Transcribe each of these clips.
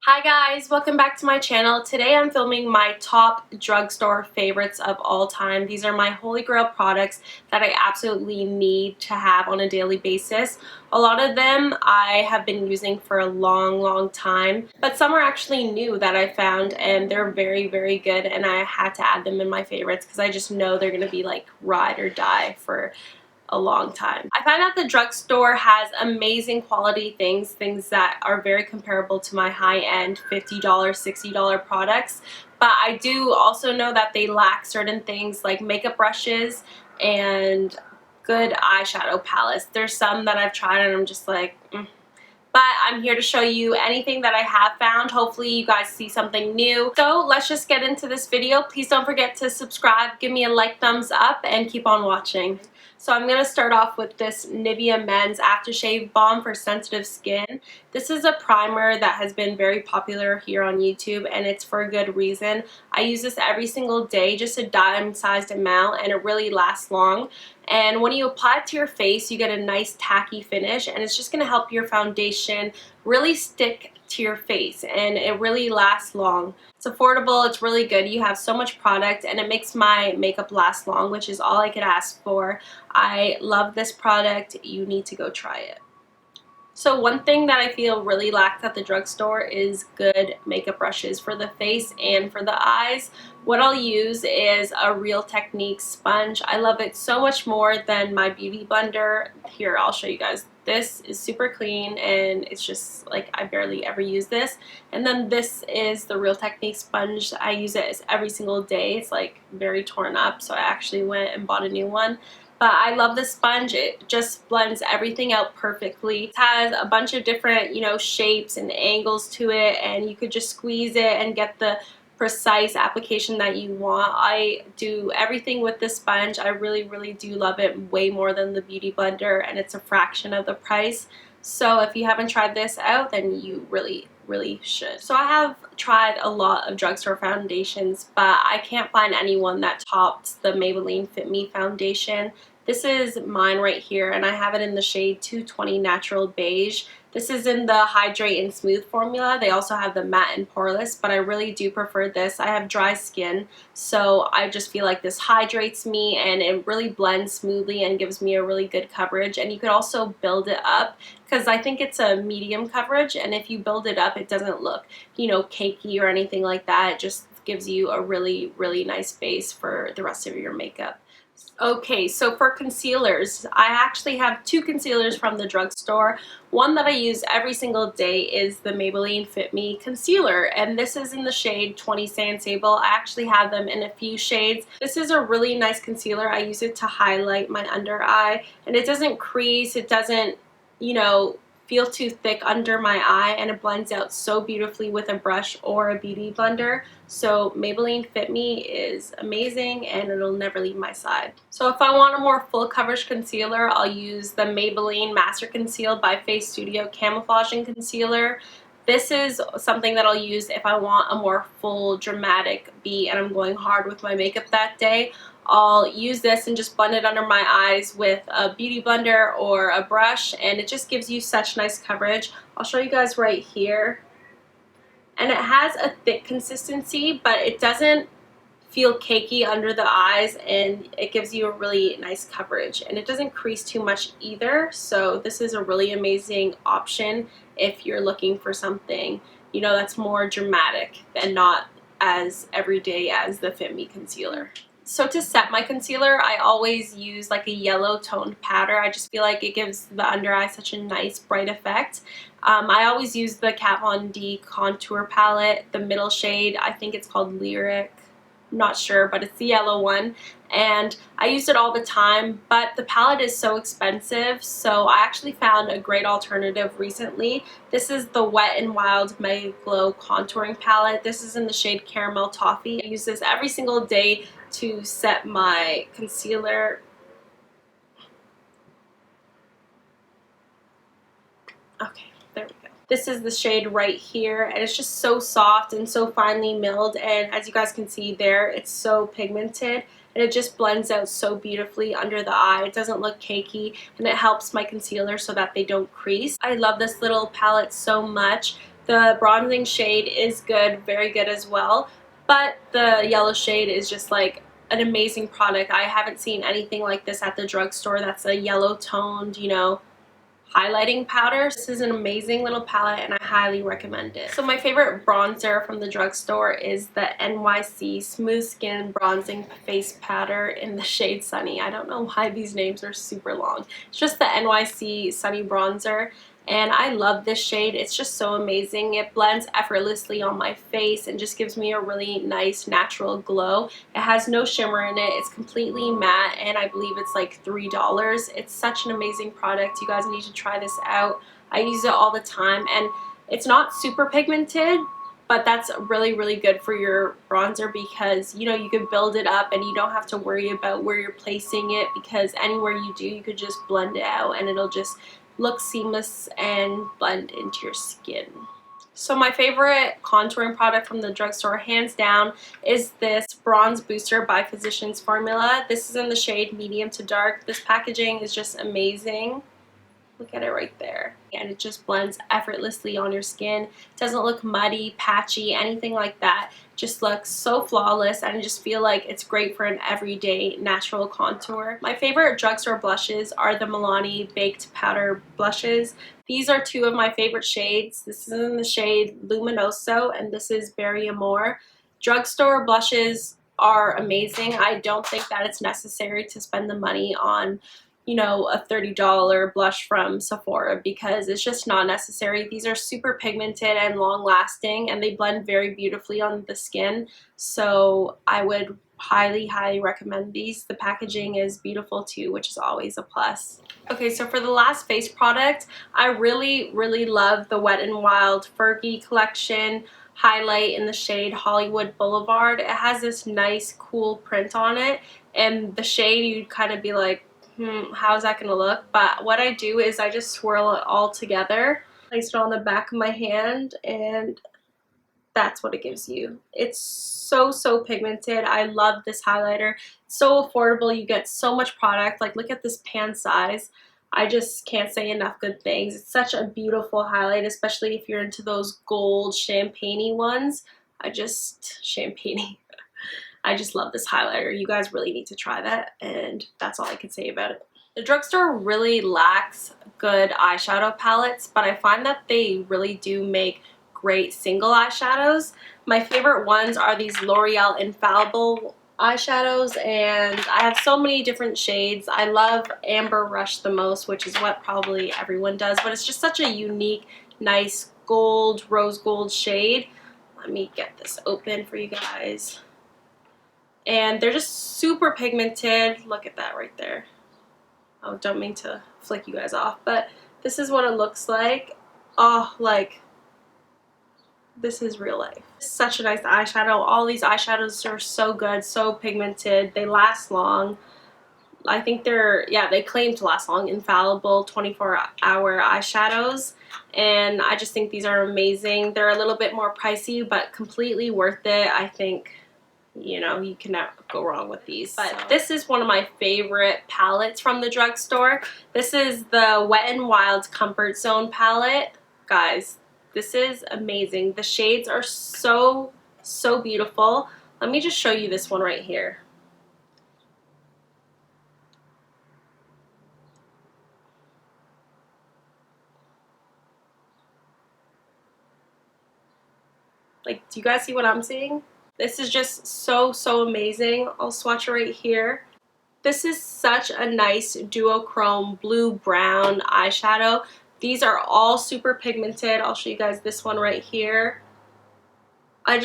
Hi guys, welcome back to my channel. Today I'm filming my top drugstore favorites of all time. These are my holy grail products that I absolutely need to have on a daily basis. A lot of them I have been using for a long time, but some are actually new that I found and they're very good, and I had to add them in my favorites because I just know they're going to be like ride or die for a long time. I find out the drugstore has amazing quality things that are very comparable to my high-end $50, $60 products, but I do also know that they lack certain things like makeup brushes and good eyeshadow palettes. There's some that I've tried and I'm just like, But I'm here to show you anything that I have found. Hopefully you guys see something new. So let's just get into this video. Please don't forget to subscribe, give me a like, thumbs up, and keep on watching. So I'm going to start off with this Nivea Men's Aftershave Balm for sensitive skin. This is a primer that has been very popular here on YouTube, and it's for a good reason. I use this every single day, just a dime-sized amount, and it really lasts long. And when you apply it to your face, you get a nice tacky finish, and it's just going to help your foundation really stick to your face, and it really lasts long. It's affordable, it's really good, you have so much product, and it makes my makeup last long, which is all I could ask for. I love this product. You need to go try it. So one thing that I feel really lacked at the drugstore is good makeup brushes for the face and for the eyes. What I'll use is a Real Techniques sponge. I love it so much more than my beauty blender. Here, I'll show you guys. This is super clean and it's just like I barely ever use this. And then this is the Real Techniques sponge. I use it every single day. It's like very torn up, so I actually went and bought a new one. But I love this sponge. It just blends everything out perfectly. It has a bunch of different, shapes and angles to it, and you could just squeeze it and get the precise application that you want. I do everything with this sponge. I really do love it way more than the beauty blender, and it's a fraction of the price. So if you haven't tried this out, then you really should. So I have tried a lot of drugstore foundations, but I can't find anyone that tops the Maybelline Fit Me foundation. This is mine right here, and I have it in the shade 220 Natural Beige. This is in the Hydrate and Smooth formula. They also have the Matte and Poreless, but I really do prefer this. I have dry skin, so I just feel like this hydrates me, and it really blends smoothly and gives me a really good coverage. And you could also build it up, because I think it's a medium coverage, and if you build it up, it doesn't look, cakey or anything like that. It just gives you a really nice base for the rest of your makeup. Okay, so for concealers, I actually have two concealers from the drugstore. One that I use every single day is the Maybelline Fit Me concealer, and this is in the shade 20 Sand Sable. I actually have them in a few shades. This is a really nice concealer. I use it to highlight my under eye, and it doesn't crease, it doesn't, feel too thick under my eye, and it blends out so beautifully with a brush or a beauty blender. So Maybelline Fit Me is amazing, and it'll never leave my side. So if I want a more full coverage concealer, I'll use the Maybelline Master Conceal by Face Studio Camouflaging Concealer. This is something that I'll use if I want a more full dramatic beat and I'm going hard with my makeup that day. I'll use this and just blend it under my eyes with a beauty blender or a brush, and it just gives you such nice coverage. I'll show you guys right here. And it has a thick consistency, but it doesn't feel cakey under the eyes, and it gives you a really nice coverage, and it doesn't crease too much either. So this is a really amazing option if you're looking for something, that's more dramatic and not as everyday as the Fit Me concealer. So to set my concealer, I always use like a yellow toned powder. I just feel like it gives the under eye such a nice bright effect. I always use the Kat Von D contour palette, the middle shade. I think it's called Lyric. I'm not sure, but it's the yellow one, and I use it all the time, but the palette is so expensive, so I actually found a great alternative recently. This is the Wet n Wild Mega Glow contouring palette. This is in the shade Caramel Toffee. I use this every single day to set my concealer. Okay, there we go. This is the shade right here, and it's just so soft and so finely milled, and as you guys can see there, it's so pigmented, and it just blends out so beautifully under the eye. It doesn't look cakey, and it helps my concealer so that they don't crease. I love this little palette so much. The bronzing shade is good, very good as well, but the yellow shade is just like an amazing product. I haven't seen anything like this at the drugstore. That's a yellow toned, you know, highlighting powder. This is an amazing little palette and I highly recommend it. So my favorite bronzer from the drugstore is the NYC Smooth Skin Bronzing Face Powder in the shade Sunny. I don't know why these names are super long. It's just the NYC Sunny Bronzer. And I love this shade. It's just so amazing. It blends effortlessly on my face and just gives me a really nice natural glow. It has no shimmer in it. It's completely matte and I believe it's like $3. It's such an amazing product. You guys need to try this out. I use it all the time and it's not super pigmented, but that's really, really good for your bronzer because, you know, you can build it up and you don't have to worry about where you're placing it because anywhere you do, you could just blend it out and it'll just look seamless and blend into your skin. So my favorite contouring product from the drugstore, hands down, is this Bronze Booster by Physicians Formula. This is in the shade medium to dark. This packaging is just amazing. Look at it right there. And it just blends effortlessly on your skin. It doesn't look muddy, patchy, anything like that. It just looks so flawless and I just feel like it's great for an everyday natural contour. My favorite drugstore blushes are the Milani Baked Powder blushes. These are two of my favorite shades. This is in the shade Luminoso and this is Berry Amore. Drugstore blushes are amazing. I don't think that it's necessary to spend the money on, you know, a $30 blush from Sephora because it's just not necessary. These are super pigmented and long lasting and they blend very beautifully on the skin. So I would highly, highly recommend these. The packaging is beautiful too, which is always a plus. Okay, so for the last face product, I really, really love the Wet n Wild Fergie collection highlight in the shade Hollywood Boulevard. It has this nice, cool print on it and the shade you'd kind of be like, how's that gonna look? But what I do is I just swirl it all together, place it on the back of my hand, and that's what it gives you. It's so pigmented. I love this highlighter. It's so affordable. You get so much product. Like, look at this pan size. I just can't say enough good things. It's such a beautiful highlight, especially if you're into those gold champagne-y ones. Champagne-y. I just love this highlighter. You guys really need to try that, and that's all I can say about it. The drugstore really lacks good eyeshadow palettes, but I find that they really do make great single eyeshadows. My favorite ones are these L'Oreal Infallible eyeshadows, and I have so many different shades. I love Amber Rush the most, which is what probably everyone does, but it's just such a unique, nice gold, rose gold shade. Let me get this open for you guys. And they're just super pigmented. Look at that right there. Oh, don't mean to flick you guys off, but this is what it looks like. Oh, like, this is real life. Such a nice eyeshadow. All these eyeshadows are so good, so pigmented. They last long. I think they claim to last long. Infallible 24-hour eyeshadows. And I just think these are amazing. They're a little bit more pricey, but completely worth it. I think, you know, you cannot go wrong with these. But this is one of my favorite palettes from the drugstore. This is the Wet n Wild Comfort Zone palette. Guys, this is amazing. The shades are so beautiful. Let me just show you this one right here. Like, do you guys see what I'm seeing? This is just so amazing. I'll swatch it right here. This is such a nice duochrome blue-brown eyeshadow. These are all super pigmented. I'll show you guys this one right here. I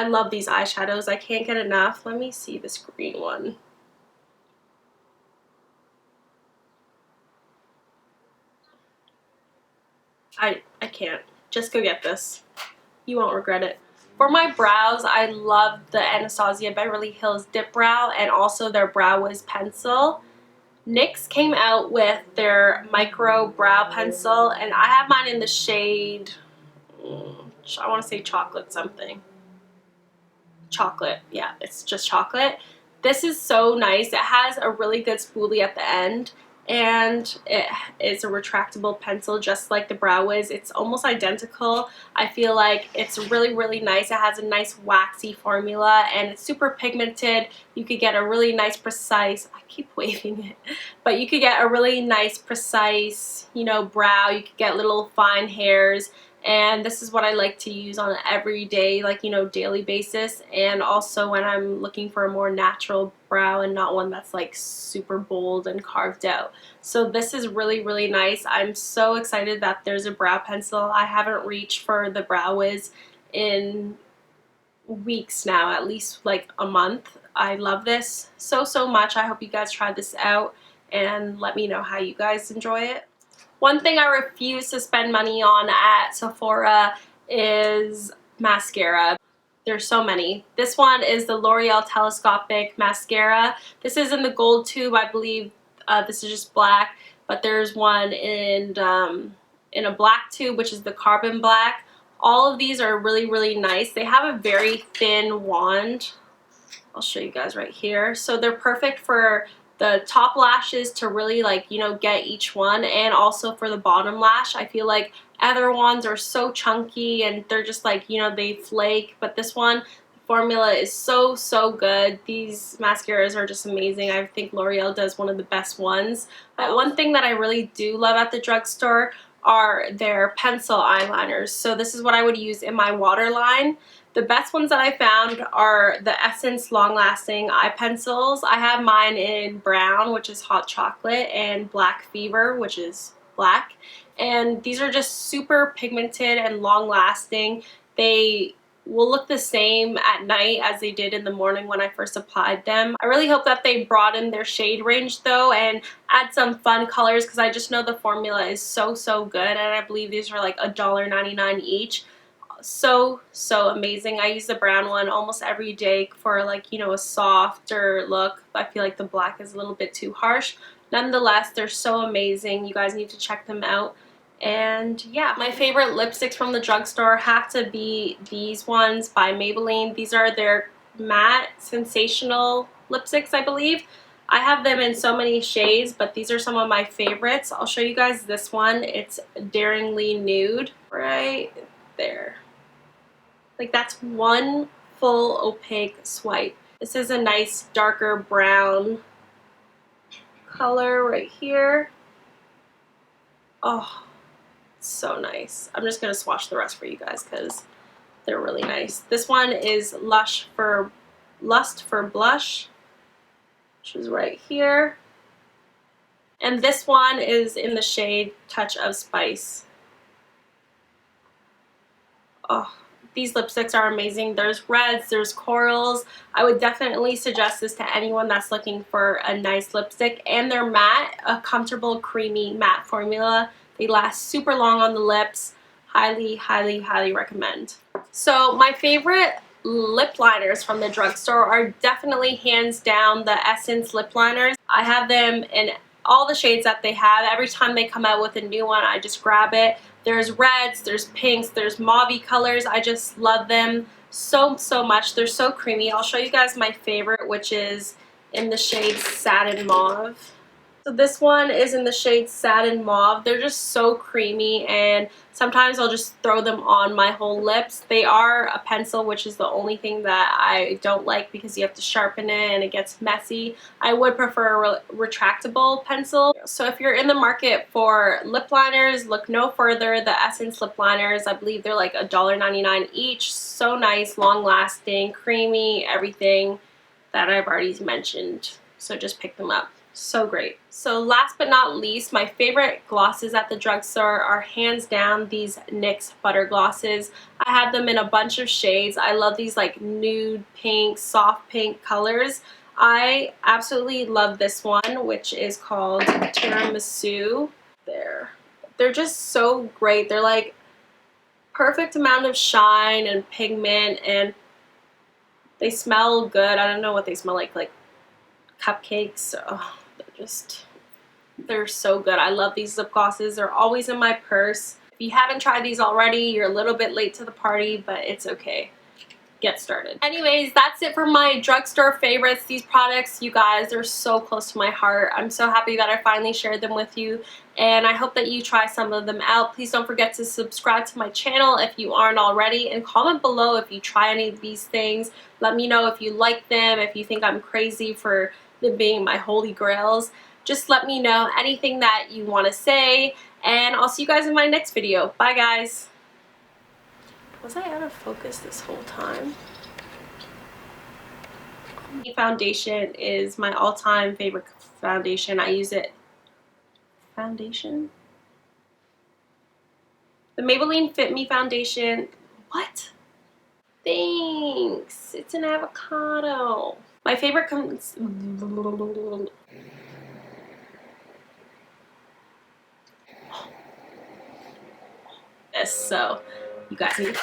love these eyeshadows. I can't get enough. Let me see this green one. I can't. Just go get this. You won't regret it. For my brows, I love the Anastasia Beverly Hills Dip Brow and also their Brow Wiz pencil. NYX came out with their micro brow pencil, and I have mine in the shade, I want to say chocolate something. Chocolate, yeah, it's just chocolate. This is so nice. It has a really good spoolie at the end, and it is a retractable pencil just like the Brow Wiz. It's almost identical. I feel like it's really, really nice. It has a nice waxy formula and it's super pigmented. You could get a really nice precise, I keep waving it, but you could get a really nice precise, you know, brow. You could get little fine hairs, and this is what I like to use on an everyday, like, you know, daily basis, and also when I'm looking for a more natural brow and not one that's like super bold and carved out. So this is really, really nice. I'm so excited that there's a brow pencil. I haven't reached for the Brow Wiz in weeks now, at least like a month. I love this so, so much. I hope you guys try this out and let me know how you guys enjoy it. One thing I refuse to spend money on at Sephora is mascara. There's so many. This one is the L'Oreal Telescopic Mascara. This is in the gold tube, I believe. This is just black, but there's one in a black tube, which is the carbon black. All of these are really, really nice. They have a very thin wand. I'll show you guys right here. So they're perfect for the top lashes to really, like, you know, get each one, and also for the bottom lash. I feel like other ones are so chunky and they're just like, you know, they flake, but this one, the formula is so, so good. These mascaras are just amazing. I think L'Oreal does one of the best ones. But one thing that I really do love at the drugstore are their pencil eyeliners. So this is what I would use in my waterline. The best ones that I found are the Essence Long Lasting Eye Pencils. I have mine in brown, which is hot chocolate, and black fever, which is black. And these are just super pigmented and long lasting. They will look the same at night as they did in the morning when I first applied them. I really hope that they broaden their shade range though and add some fun colors, because I just know the formula is so, so good, and I believe these are like $1.99 each. So, so amazing. I use the brown one almost every day for, like, you know, a softer look. I feel like the black is a little bit too harsh. Nonetheless, they're so amazing. You guys need to check them out. And yeah, my favorite lipsticks from the drugstore have to be these ones by Maybelline. These are their matte sensational lipsticks, I believe. I have them in so many shades, but these are some of my favorites. I'll show you guys this one. It's Daringly Nude right there. Like, that's one full opaque swipe. This is a nice darker brown color right here. Oh, so nice. I'm just going to swatch the rest for you guys because they're really nice. This one is Lust for Blush, which is right here. And this one is in the shade Touch of Spice. Oh, these lipsticks are amazing. There's reds, there's corals. I would definitely suggest this to anyone that's looking for a nice lipstick. And they're matte, a comfortable creamy matte formula. They last super long on the lips. Highly, highly, highly recommend. So my favorite lip liners from the drugstore are definitely hands down the Essence lip liners. I have them in all the shades that they have. Every time they come out with a new one, I just grab it. There's reds, there's pinks, there's mauve colors. I just love them so, so much. They're so creamy. I'll show you guys my favorite, which is in the shade Satin Mauve. So this one is in the shade Satin Mauve. They're just so creamy, and sometimes I'll just throw them on my whole lips. They are a pencil, which is the only thing that I don't like because you have to sharpen it and it gets messy. I would prefer a retractable pencil. So if you're in the market for lip liners, look no further. The Essence lip liners, I believe they're like $1.99 each. So nice, long lasting, creamy, everything that I've already mentioned. So just pick them up. So great. So last but not least, my favorite glosses at the drugstore are hands down these NYX Butter Glosses. I have them in a bunch of shades. I love these like nude pink, soft pink colors. I absolutely love this one, which is called Tiramisu. There. They're just so great. They're like perfect amount of shine and pigment, and they smell good. I don't know what they smell like cupcakes. Oh, they're so good. I love these lip glosses. They're always in my purse. If you haven't tried these already, you're a little bit late to the party, but it's okay. get started. Anyways, that's it for my drugstore favorites. These products, you guys, are so close to my heart. I'm so happy that I finally shared them with you, and I hope that you try some of them out. Please don't forget to subscribe to my channel if you aren't already, and comment below if you try any of these things. Let me know if you like them, if you think I'm crazy for them being my holy grails. Just let me know anything that you want to say, and I'll see you guys in my next video. Bye, guys. Was I out of focus this whole time? Foundation is my all-time favorite foundation. I use it. Foundation? The Maybelline Fit Me foundation. What? Thanks. It's an avocado. My favorite comes. This, so you guys need.